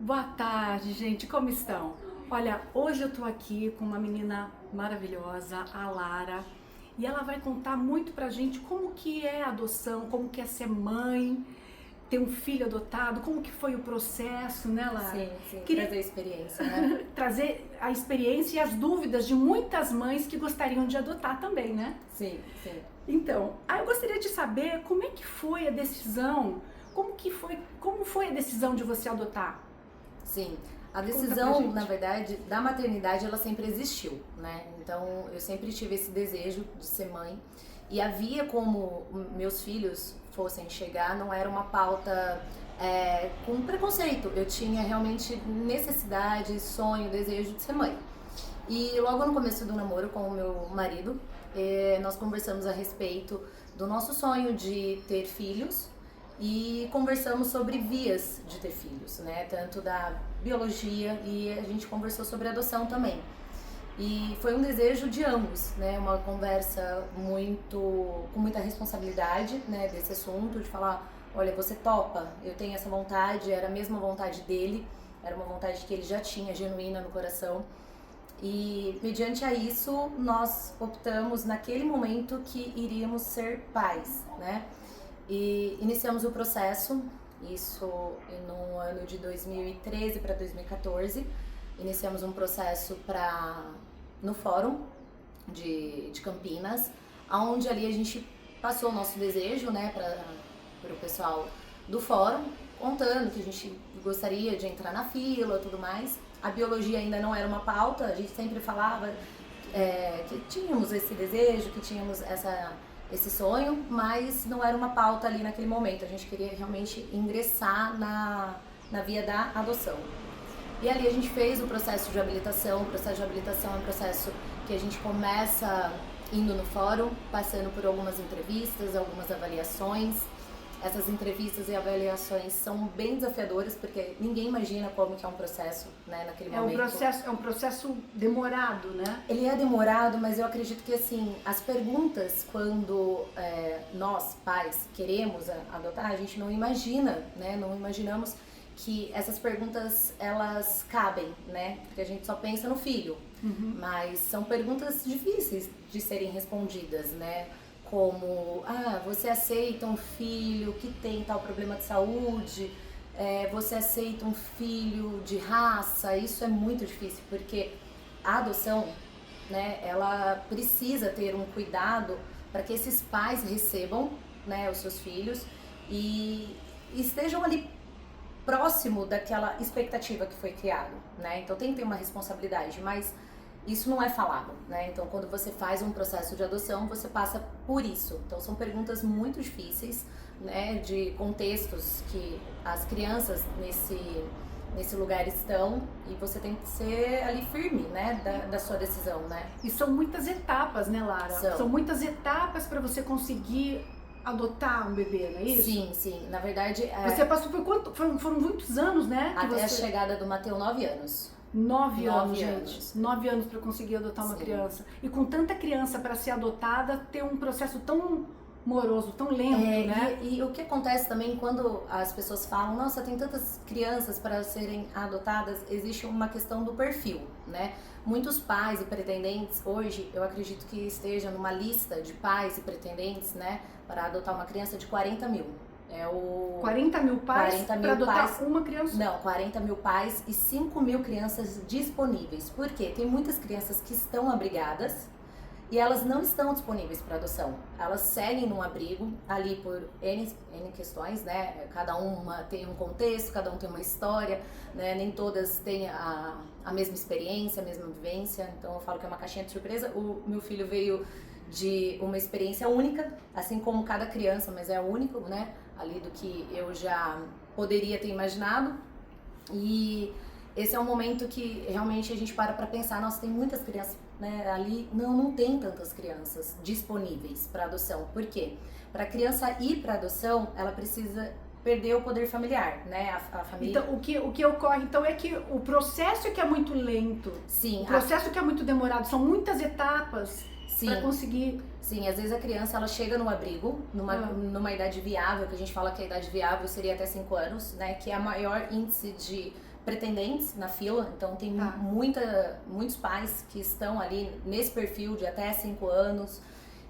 Boa tarde, gente. Como estão? Olha, hoje eu tô aqui com uma menina maravilhosa, a Lara, e ela vai contar muito pra gente como que é a adoção, como que é ser mãe, ter um filho adotado, como que foi o processo, né, Lara? Sim, Queria trazer experiência, né? trazer a experiência e as dúvidas de muitas mães que gostariam de adotar também, né? Sim. Então, eu gostaria de saber como é que foi a decisão, como foi a decisão de você adotar? Sim. A Conta pra decisão, na gente. verdade, da maternidade, ela sempre existiu, né? Então, eu sempre tive esse desejo de ser mãe. E havia como meus filhos fossem chegar, não era uma pauta com preconceito. Eu tinha realmente necessidade, sonho, desejo de ser mãe. E logo no começo do namoro com o meu marido, nós conversamos a respeito do nosso sonho de ter filhos e conversamos sobre vias de ter filhos, né? Tanto da biologia e a gente conversou sobre adoção também. E foi um desejo de ambos, né? Uma conversa com muita responsabilidade, né? Desse assunto, de falar, olha, você topa? Eu tenho essa vontade, era a mesma vontade dele, era uma vontade que ele já tinha, genuína no coração. E mediante a isso, nós optamos naquele momento que iríamos ser pais, né? E iniciamos o processo, isso no ano de 2013 para 2014. Iniciamos um processo no fórum de Campinas, onde ali a gente passou o nosso desejo, né, para o pessoal do fórum, contando que a gente gostaria de entrar na fila e tudo mais. A biologia ainda não era uma pauta, a gente sempre falava que tínhamos esse desejo, que tínhamos esse sonho, mas não era uma pauta ali naquele momento. A gente queria realmente ingressar na via da adoção. E ali a gente fez o processo de habilitação. O processo de habilitação é um processo que a gente começa indo no fórum, passando por algumas entrevistas, algumas avaliações. Essas entrevistas e avaliações são bem desafiadoras, porque ninguém imagina como que é um processo, né, naquele momento. É um processo demorado, né? Ele é demorado, mas eu acredito que, assim, as perguntas, quando nós, pais, queremos adotar, a gente não imagina, né, não imaginamos que essas perguntas, elas cabem, né, porque a gente só pensa no filho, mas são perguntas difíceis de serem respondidas, né, como, você aceita um filho que tem tal problema de saúde, você aceita um filho de raça? Isso é muito difícil, porque a adoção, né, ela precisa ter um cuidado para que esses pais recebam, né, os seus filhos e estejam ali próximo daquela expectativa que foi criado, né? Então tem que ter uma responsabilidade, mas isso não é falado, né? Então quando você faz um processo de adoção, você passa por isso. Então são perguntas muito difíceis, né, de contextos que as crianças nesse lugar estão, e você tem que ser ali firme, né, da sua decisão, né? E são muitas etapas, né, Lara? São muitas etapas para você conseguir adotar um bebê, não é isso? Sim. Na verdade, Você passou por quanto? Foram muitos anos, né? até a chegada do Mateu, 9 anos. 9 anos, 9 gente. anos. 9 anos para conseguir adotar uma Sim. criança. E com tanta criança para ser adotada, ter um processo tão moroso, tão lento, né? E o que acontece também quando as pessoas falam, nossa, tem tantas crianças para serem adotadas, existe uma questão do perfil, né? Muitos pais e pretendentes, hoje, eu acredito que esteja numa lista de pais e pretendentes, né, para adotar uma criança de 40 mil. 40 mil pais para adotar pais, uma criança? Não, 40 mil pais e 5 mil crianças disponíveis. Por quê? Tem muitas crianças que estão abrigadas e elas não estão disponíveis para adoção. Elas seguem num abrigo ali por N questões, né? Cada uma tem um contexto, cada um tem uma história, né? Nem todas têm a mesma experiência, a mesma vivência. Então eu falo que é uma caixinha de surpresa. O meu filho veio de uma experiência única, assim como cada criança, mas é único, né? Ali do que eu já poderia ter imaginado. E esse é um momento que realmente a gente para pensar, nossa, tem muitas crianças, né, ali, não tem tantas crianças disponíveis para adoção. Por quê? Para a criança ir para adoção, ela precisa perder o poder familiar, né, a família. Então, o que ocorre, então, é que o processo que é muito lento, Sim, o processo que é muito demorado, são muitas etapas sim, para conseguir... Sim, às vezes a criança, ela chega no abrigo, numa idade viável, que a gente fala que a idade viável seria até 5 anos, né, que é a maior índice de pretendentes na fila, então tem Tá. muitos pais que estão ali nesse perfil de até 5 anos.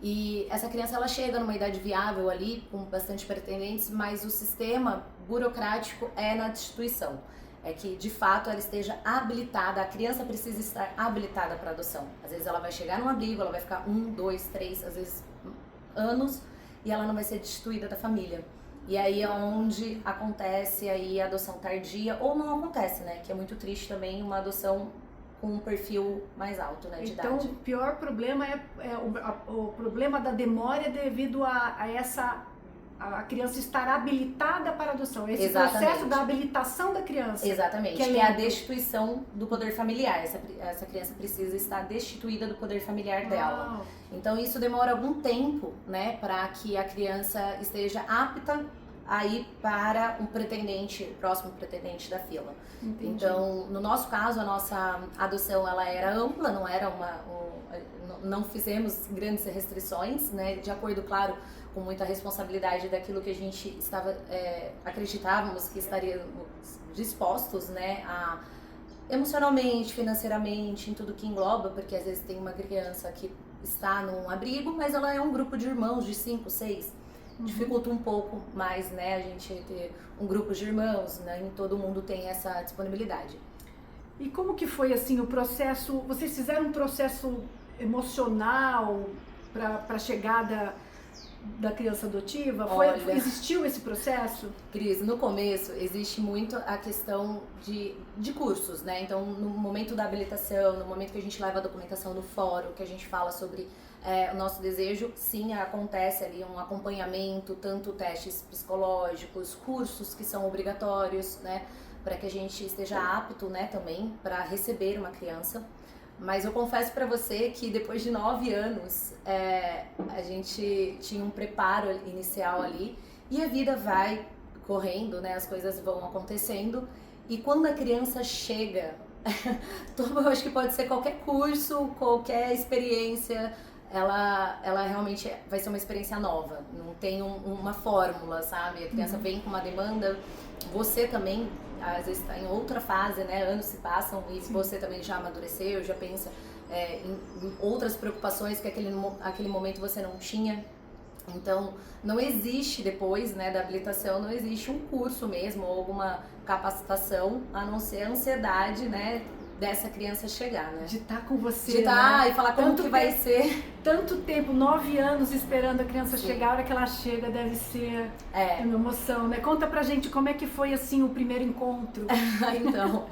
E essa criança ela chega numa idade viável ali, com bastante pretendentes, mas o sistema burocrático é na instituição. É que de fato ela esteja habilitada, a criança precisa estar habilitada para adoção. Às vezes ela vai chegar num abrigo, ela vai ficar 1, 2, 3, às vezes anos, e ela não vai ser destituída da família. E aí é onde acontece aí a adoção tardia, ou não acontece, né? Que é muito triste também uma adoção com um perfil mais alto, né, de Então, idade. o pior problema é o problema da demora devido a essa a criança estar habilitada para adoção. Esse Exatamente. processo da habilitação da criança. Exatamente, Que que é a lento. destituição do poder familiar. Essa criança precisa estar destituída do poder familiar dela. Uau. Então isso demora algum tempo, né, para que a criança esteja apta a ir para um pretendente, próximo pretendente da fila. Entendi. Então, no nosso caso, a nossa adoção ela era ampla, não era não fizemos grandes restrições, né, de acordo, claro, com muita responsabilidade daquilo que a gente estava acreditávamos que estaríamos dispostos, né, a emocionalmente, financeiramente, em tudo que engloba, porque às vezes tem uma criança que está num abrigo, mas ela é um grupo de irmãos de 5, 6. Dificulta um pouco mais, né, a gente ter um grupo de irmãos, né, nem todo mundo tem essa disponibilidade. E como que foi assim o processo? Vocês fizeram um processo emocional para a chegada da criança adotiva? Olha. Existiu esse processo? Cris, no começo existe muito a questão de cursos, né? Então, no momento da habilitação, no momento que a gente leva a documentação no fórum, que a gente fala sobre o nosso desejo, sim, acontece ali um acompanhamento, tanto testes psicológicos, cursos que são obrigatórios, né? Para que a gente esteja apto, né, também, para receber uma criança. Mas eu confesso para você que depois de 9 anos, a gente tinha um preparo inicial ali e a vida vai correndo, né? As coisas vão acontecendo e quando a criança chega, eu acho que pode ser qualquer curso, qualquer experiência, ela realmente vai ser uma experiência nova, não tem uma fórmula, sabe? A criança vem com uma demanda, você também às vezes está em outra fase, né? Anos se passam e você também já amadureceu, já pensa em outras preocupações que aquele momento você não tinha. Então, não existe depois, né, da habilitação, não existe um curso mesmo ou alguma capacitação, a não ser a ansiedade, né, dessa criança chegar, né? De estar com você, de estar, né? E falar como que vai ser. Tanto tempo, 9 anos esperando a criança Sim. chegar, a hora que ela chega deve ser uma emoção, né? Conta pra gente como é que foi, assim, o primeiro encontro. Então,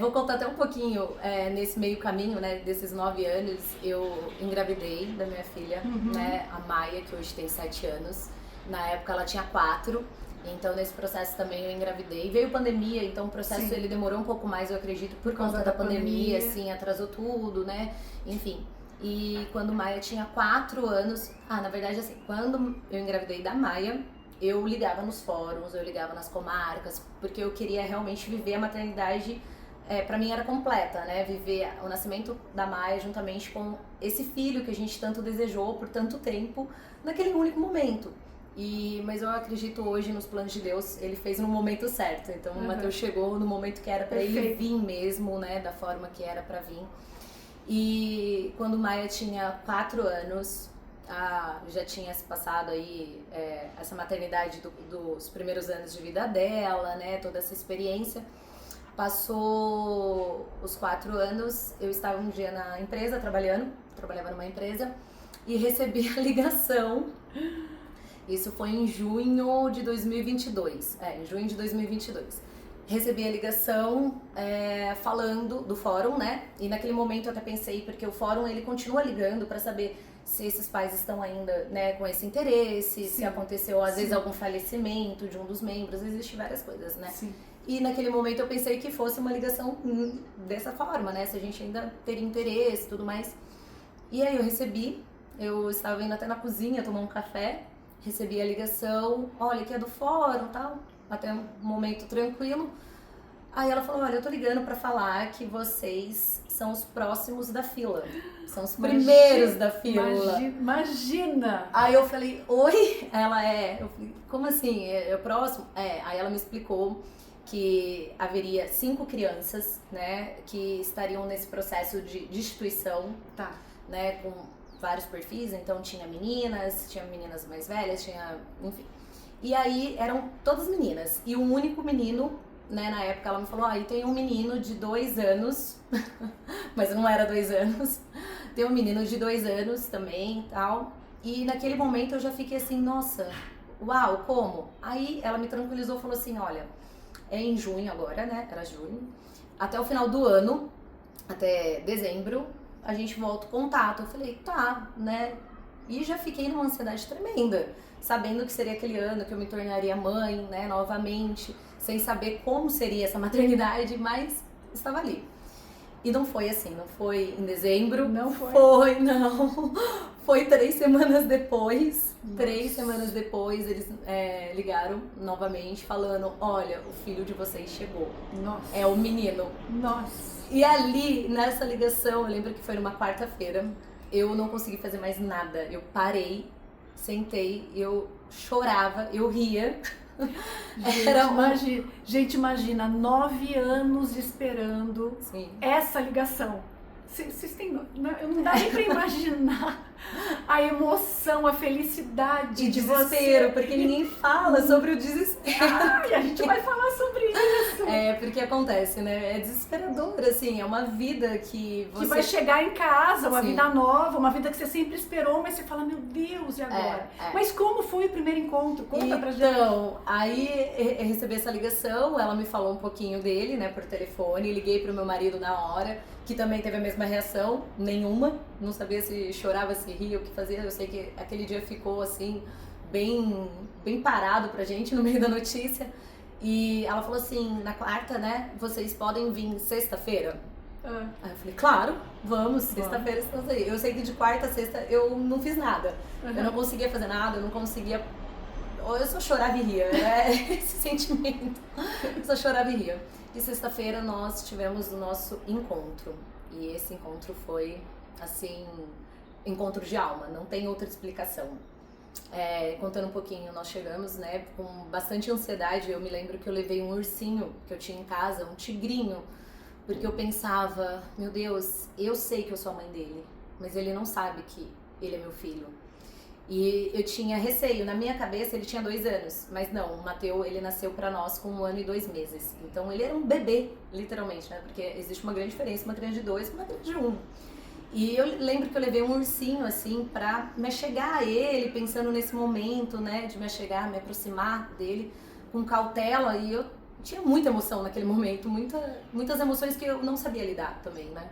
vou contar até um pouquinho, nesse meio caminho, né, desses 9 anos, eu engravidei da minha filha, né, a Maia, que hoje tem 7 anos. Na época ela tinha 4. Então, nesse processo também eu engravidei. Veio pandemia, então o processo ele demorou um pouco mais, eu acredito, por conta da pandemia, assim, atrasou tudo, né? Enfim. E quando Maia tinha 4 anos, na verdade, assim, quando eu engravidei da Maia, eu ligava nos fóruns, eu ligava nas comarcas, porque eu queria realmente viver a maternidade, pra mim era completa, né? Viver o nascimento da Maia juntamente com esse filho que a gente tanto desejou por tanto tempo, naquele único momento. Mas eu acredito hoje nos planos de Deus, ele fez no momento certo. Então o Mateus chegou no momento que era para ele vir mesmo, né, da forma que era para vir. E quando Maia tinha 4 anos, já tinha se passado aí essa maternidade dos primeiros anos de vida dela, né, toda essa experiência. Passou os 4 anos, eu estava um dia na empresa trabalhava numa empresa e recebi a ligação. Isso foi em junho de 2022. Em junho de 2022. Recebi a ligação falando do fórum, né? E naquele momento eu até pensei, porque o fórum ele continua ligando para saber se esses pais estão ainda, né, com esse interesse, se aconteceu às vezes algum falecimento de um dos membros, existem várias coisas, né? Sim. E naquele momento eu pensei que fosse uma ligação dessa forma, né? Se a gente ainda teria interesse e tudo mais. E aí eu estava indo até na cozinha tomar um café. Recebi a ligação, olha, que é do fórum e tal, até um momento tranquilo. Aí ela falou, olha, eu tô ligando pra falar que vocês são os próximos da fila, são os primeiros da fila. Imagina! Aí eu falei, oi? Eu falei, como assim, é o próximo? Aí ela me explicou que haveria 5 crianças, né, que estariam nesse processo de destituição, Tá. né, com vários perfis, então tinha meninas mais velhas, enfim. E aí eram todas meninas, e um único menino, né, na época ela me falou, aí tem um menino de 2 anos, mas não era 2 anos, tem um menino de 2 anos também e tal, e naquele momento eu já fiquei assim, nossa, uau, como? Aí ela me tranquilizou e falou assim, olha, é em junho agora, né, era junho, até o final do ano, até dezembro, a gente volta o contato. Eu falei, tá, né, e já fiquei numa ansiedade tremenda, sabendo que seria aquele ano que eu me tornaria mãe, né, novamente, sem saber como seria essa maternidade, mas estava ali. E não foi assim, não foi em dezembro. Não foi? Foi, não. Foi 3 semanas depois. Nossa. 3 semanas depois eles ligaram novamente falando, olha, o filho de vocês chegou. Nossa. É o menino. Nossa. E ali, nessa ligação, eu lembro que foi numa quarta-feira, eu não consegui fazer mais nada. Eu parei, sentei, eu chorava, eu ria. Gente, imagina 9 anos esperando Sim. essa ligação. Vocês têm. Não dá nem pra imaginar a emoção, a felicidade. E desespero, porque ninguém fala sobre o desespero. E a gente vai falar sobre isso. É, porque acontece, né? É desesperador, assim, é uma vida que você... Que vai chegar em casa, uma Sim. vida nova, uma vida que você sempre esperou, mas você fala, meu Deus, e agora? Mas como foi o primeiro encontro? Conta pra gente. Então, aí eu recebi essa ligação, ela me falou um pouquinho dele, né, por telefone, liguei pro meu marido na hora, que também teve a mesma reação, nenhuma, não sabia se chorava, se ria, o que fazia. Eu sei que aquele dia ficou, assim, bem parado pra gente no meio da notícia. E ela falou assim, na quarta, né, vocês podem vir sexta-feira? Aí eu falei, claro, vamos, sexta-feira estamos aí. Eu sei que de quarta a sexta eu não fiz nada. Eu não conseguia fazer nada, eu não conseguia... Eu só chorava e ria, é esse sentimento. Eu só chorava e ria. E sexta-feira nós tivemos o nosso encontro. E esse encontro foi, assim, encontro de alma, não tem outra explicação. Contando um pouquinho, nós chegamos, né, com bastante ansiedade. Eu me lembro que eu levei um ursinho que eu tinha em casa, um tigrinho, porque eu pensava, meu Deus, eu sei que eu sou a mãe dele, mas ele não sabe que ele é meu filho. E eu tinha receio, na minha cabeça ele tinha 2 anos, mas não, o Mateu, ele nasceu pra nós com 1 ano e 2 meses. Então ele era um bebê, literalmente, né, porque existe uma grande diferença, uma criança de 2 e uma criança de 1. E eu lembro que eu levei um ursinho, assim, pra me achegar a ele, pensando nesse momento, né, de me achegar, me aproximar dele com cautela. E eu tinha muita emoção naquele momento, muitas emoções que eu não sabia lidar também, né.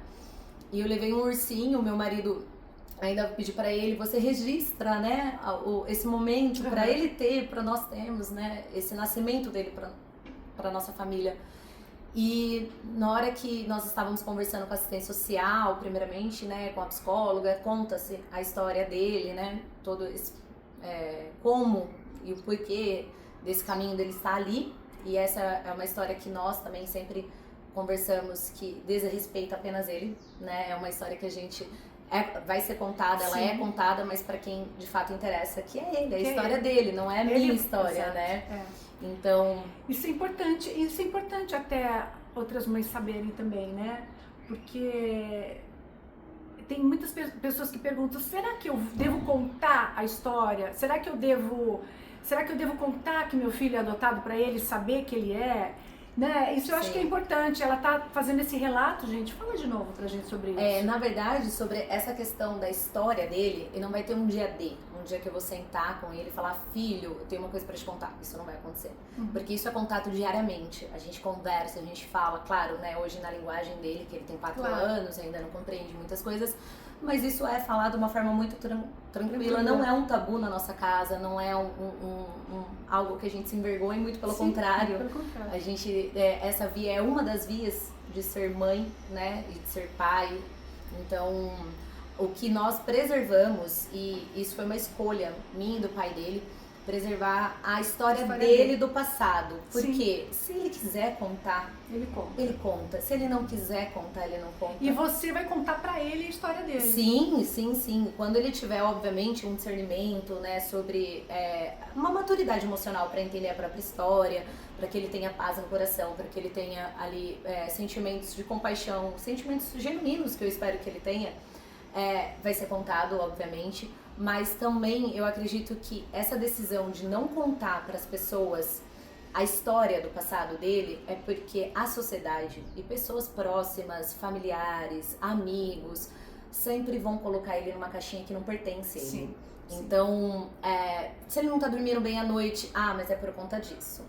E eu levei um ursinho, meu marido ainda pedi pra ele, você registra, né, esse momento pra ele ter, pra nós termos, né, esse nascimento dele pra nossa família. E na hora que nós estávamos conversando com a assistente social, primeiramente, né, com a psicóloga, conta-se a história dele, né, todo esse, como e o porquê desse caminho dele estar ali. E essa é uma história que nós também sempre conversamos, que desrespeita apenas ele, né, é uma história que a gente vai ser contada, ela é contada, mas para quem de fato interessa, que é ele, a história dele, não é a minha história, exato, né? Então... Isso é importante até outras mães saberem também, né? Porque tem muitas pessoas que perguntam, será que eu devo contar a história? Será que eu devo contar que meu filho é adotado para ele saber que ele é? Né? Isso eu acho que é importante. Ela tá fazendo esse relato, gente. Fala de novo pra gente sobre isso. Na verdade, sobre essa questão da história dele, e não vai ter um dia um dia que eu vou sentar com ele e falar, filho, eu tenho uma coisa pra te contar. Isso não vai acontecer. Porque isso é contato diariamente. A gente conversa, a gente fala, claro, né, hoje na linguagem dele, que ele tem 4 anos, ainda não compreende muitas coisas, mas isso é falado de uma forma muito tranquila, não é um tabu na nossa casa, não é algo que a gente se envergonhe, muito pelo contrário. A gente, essa via é uma das vias de ser mãe, né, e de ser pai. Então, o que nós preservamos, e isso foi uma escolha minha e do pai dele, preservar a história dele do passado. Porque se ele quiser contar, ele conta. Se ele não quiser contar, ele não conta. E você vai contar pra ele a história dele. Sim. Quando ele tiver, obviamente, um discernimento, né, sobre uma maturidade emocional para entender a própria história, para que ele tenha paz no coração, para que ele tenha ali sentimentos de compaixão, sentimentos genuínos que eu espero que ele tenha, vai ser contado, obviamente, mas também eu acredito que essa decisão de não contar para as pessoas a história do passado dele é porque a sociedade e pessoas próximas, familiares, amigos, sempre vão colocar ele numa caixinha que não pertence a ele. Sim. Então, se ele não tá dormindo bem à noite, mas é por conta disso.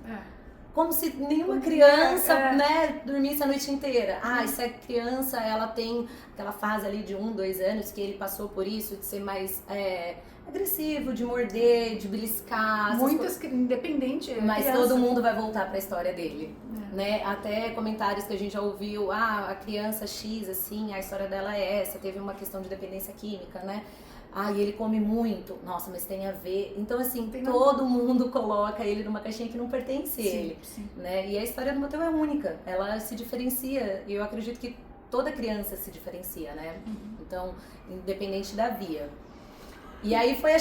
Como se nenhuma criança, né, dormisse a noite inteira. Se a criança, ela tem aquela fase ali de 1, 2 anos que ele passou por isso, de ser mais agressivo, de morder, de beliscar. Muitas, independente. Mas criança. todo mundo vai voltar pra história dele. Né? Até comentários que a gente já ouviu, a criança X, assim, a história dela é essa, teve uma questão de dependência química, né? E ele come muito. Nossa, mas tem a ver. Então, assim, todo mundo coloca ele numa caixinha que não pertence a ele. Sim. Né? E a história do Mateus é única. Ela se diferencia. E eu acredito que toda criança se diferencia, né? Então, independente da via. E aí foi a